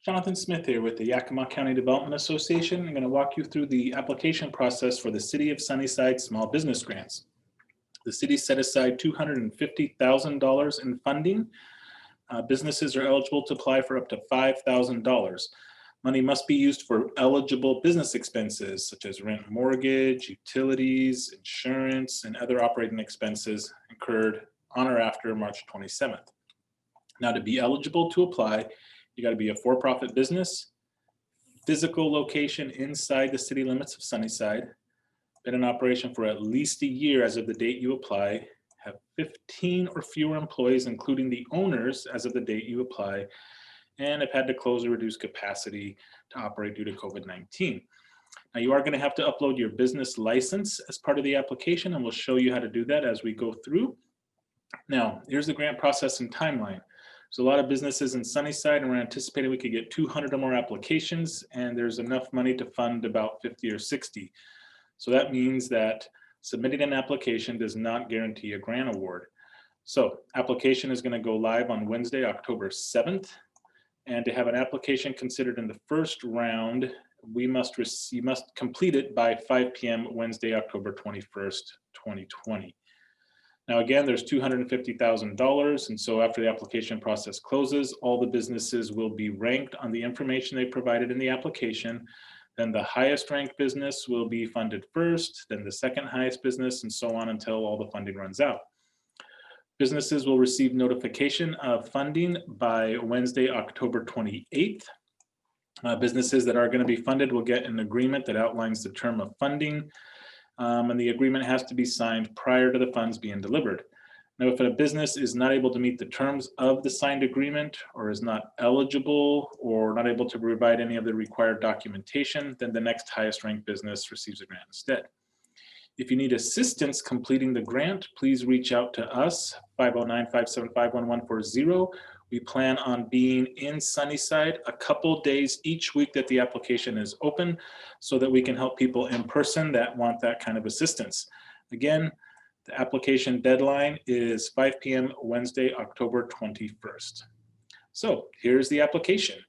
Jonathan Smith here with the Yakima County Development Association. I'm going to walk you through the application process for the City of Sunnyside Small Business Grants. The city set aside $250,000 in funding. Businesses are eligible to apply for up to $5,000. Money must be used for eligible business expenses such as rent, mortgage, utilities, insurance, and other operating expenses incurred on or after March 27th. Now, to be eligible to apply, you got to be a for-profit business, physical location inside the city limits of Sunnyside, been in operation for at least a year as of the date you apply, have 15 or fewer employees, including the owners as of the date you apply, and have had to close or reduce capacity to operate due to COVID-19. Now, you are going to have to upload your business license as part of the application, and we'll show you how to do that as we go through. Now, here's the grant process and timeline. There's a lot of businesses in Sunnyside, and we're anticipating we could get 200 or more applications, and there's enough money to fund about 50 or 60. So that means that submitting an application does not guarantee a grant award. So application is going to go live on Wednesday, October 7th. And to have an application considered in the first round, you must complete it by 5 p.m. Wednesday, October 21st, 2020. Now, again, there's $250,000, and so after the application process closes, all the businesses will be ranked on the information they provided in the application. Then the highest ranked business will be funded first, then the second highest business, and so on until all the funding runs out. Businesses will receive notification of funding by Wednesday, October 28th. Businesses that are going to be funded will get an agreement that outlines the term of funding. And the agreement has to be signed prior to the funds being delivered. Now, if a business is not able to meet the terms of the signed agreement or is not eligible or not able to provide any of the required documentation, then the next highest ranked business receives a grant instead. If you need assistance completing the grant, please reach out to us, 509-575-1140. We plan on being in Sunnyside a couple days each week that the application is open so that we can help people in person that want that kind of assistance. Again, the application deadline is 5 p.m. Wednesday, October 21st. So here's the application.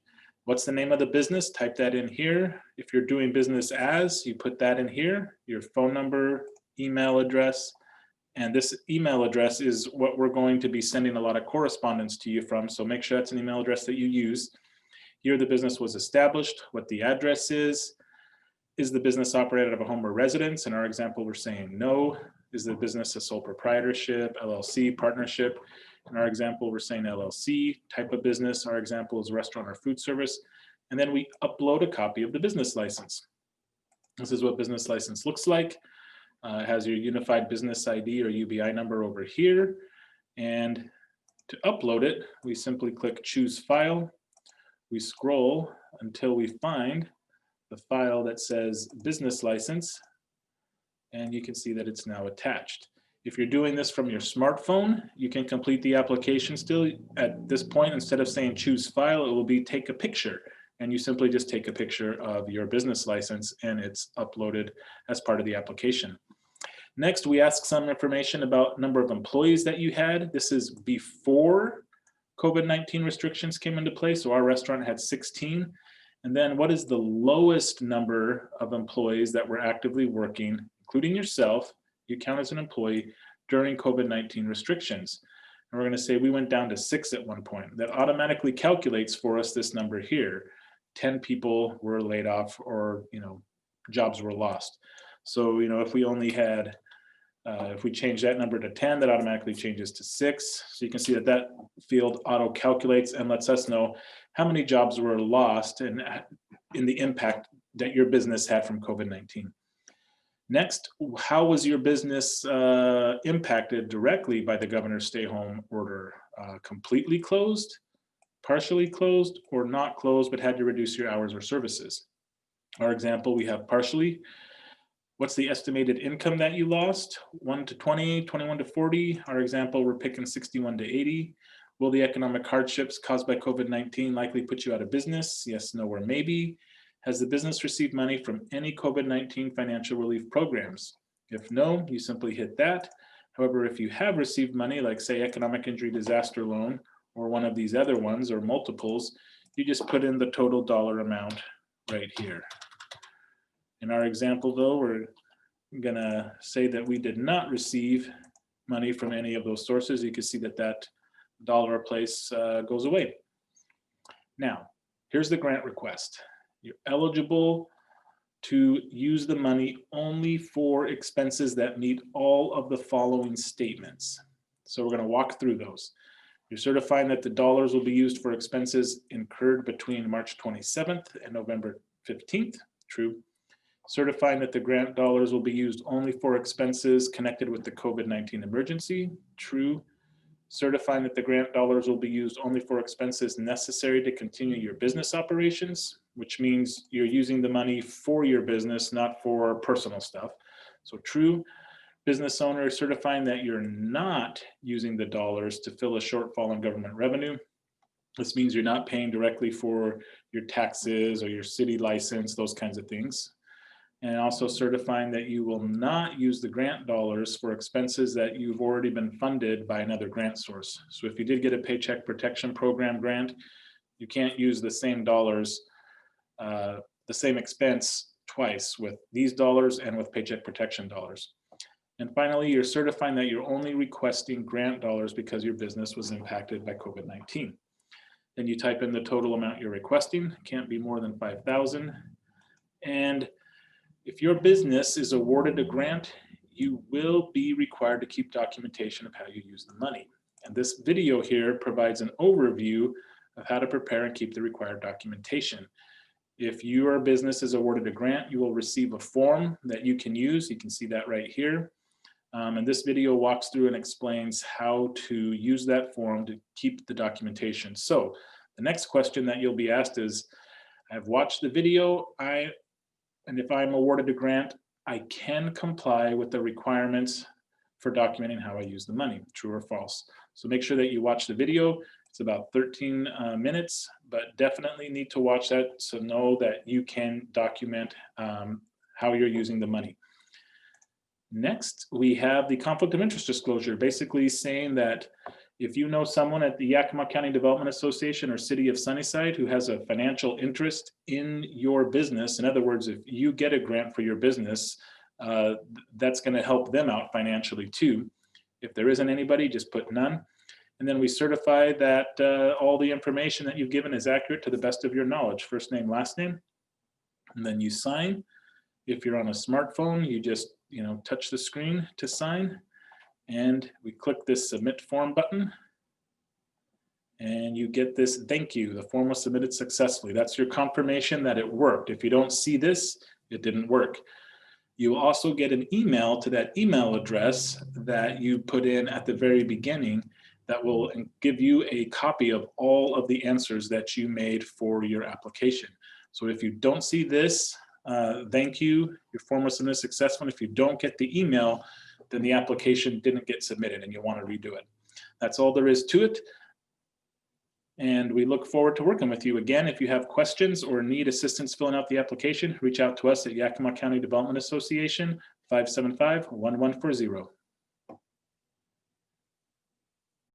What's the name of the business? Type that in here. If you're doing business as, you put that in here, your phone number, email address. And this email address is what we're going to be sending a lot of correspondence to you from. So make sure that's an email address that you use. Here the business was established, what the address is. Is the business operated out of a home or residence? In our example, we're saying no. Is the business a sole proprietorship, LLC, partnership? In our example, we're saying LLC. Type of business, our example is restaurant or food service. And then we upload a copy of the business license. This is what business license looks like. It has your unified business ID or UBI number over here. And to upload it, we simply click choose file. We scroll until we find the file that says business license. And you can see that it's now attached. If you're doing this from your smartphone, you can complete the application still. At this point, instead of saying choose file, it will be take a picture. And you simply just take a picture of your business license and it's uploaded as part of the application. Next, we ask some information about number of employees that you had. This is before COVID-19 restrictions came into place. So our restaurant had 16. And then what is the lowest number of employees that were actively working, including yourself, you count as an employee during COVID-19 restrictions. And we're going to say we went down to 6 at one point. That automatically calculates for us this number here. 10 people were laid off or, jobs were lost. So, if we only had, if we change that number to 10, that automatically changes to 6. So you can see that that field auto calculates and lets us know how many jobs were lost and in the impact that your business had from COVID-19. Next, how was your business impacted directly by the governor's stay-home order? Completely closed, partially closed, or not closed, but had to reduce your hours or services? Our example, we have partially. What's the estimated income that you lost? 1 to 20, 21 to 40. Our example, we're picking 61 to 80. Will the economic hardships caused by COVID-19 likely put you out of business? Yes, no, or maybe. Has the business received money from any COVID-19 financial relief programs? If no, you simply hit that. However, if you have received money, like say economic injury disaster loan or one of these other ones or multiples, you just put in the total dollar amount right here. In our example though, we're gonna say that we did not receive money from any of those sources. You can see that that dollar place goes away. Now, here's the grant request. You're eligible to use the money only for expenses that meet all of the following statements. So we're going to walk through those. You're certifying that the dollars will be used for expenses incurred between March 27th and November 15th. True. Certifying that the grant dollars will be used only for expenses connected with the COVID-19 emergency. True. Certifying that the grant dollars will be used only for expenses necessary to continue your business operations, which means you're using the money for your business, not for personal stuff. So true. Business owner certifying that you're not using the dollars to fill a shortfall in government revenue. This means you're not paying directly for your taxes or your city license, those kinds of things. And also certifying that you will not use the grant dollars for expenses that you've already been funded by another grant source. So if you did get a Paycheck Protection Program grant, you can't use the same dollars, the same expense twice with these dollars and with Paycheck Protection dollars. And finally, you're certifying that you're only requesting grant dollars because your business was impacted by COVID-19. Then you type in the total amount you're requesting, can't be more than 5,000. And if your business is awarded a grant, you will be required to keep documentation of how you use the money. And this video here provides an overview of how to prepare and keep the required documentation. If your business is awarded a grant, you will receive a form that you can use. You can see that right here. And this video walks through and explains how to use that form to keep the documentation. So the next question that you'll be asked is, I've watched the video, and if I'm awarded a grant, I can comply with the requirements for documenting how I use the money, true or false. So make sure that you watch the video. It's about 13 minutes, but definitely need to watch that to know that you can document how you're using the money. Next, we have the conflict of interest disclosure, basically saying that if you know someone at the Yakima County Development Association or City of Sunnyside who has a financial interest in your business, in other words, if you get a grant for your business, that's going to help them out financially too. If there isn't anybody, just put none. And then we certify that all the information that you've given is accurate to the best of your knowledge, first name, last name. And then you sign. If you're on a smartphone, you just touch the screen to sign. And we click this submit form button and you get this thank you. The form was submitted successfully. That's your confirmation that it worked. If you don't see this, it didn't work. You will also get an email to that email address that you put in at the very beginning that will give you a copy of all of the answers that you made for your application. So if you don't see this, thank you, your form was submitted successfully. If you don't get the email, then the application didn't get submitted and you want to redo it. That's all there is to it. And we look forward to working with you. Again, if you have questions or need assistance filling out the application, reach out to us at Yakima County Development Association, 575-1140.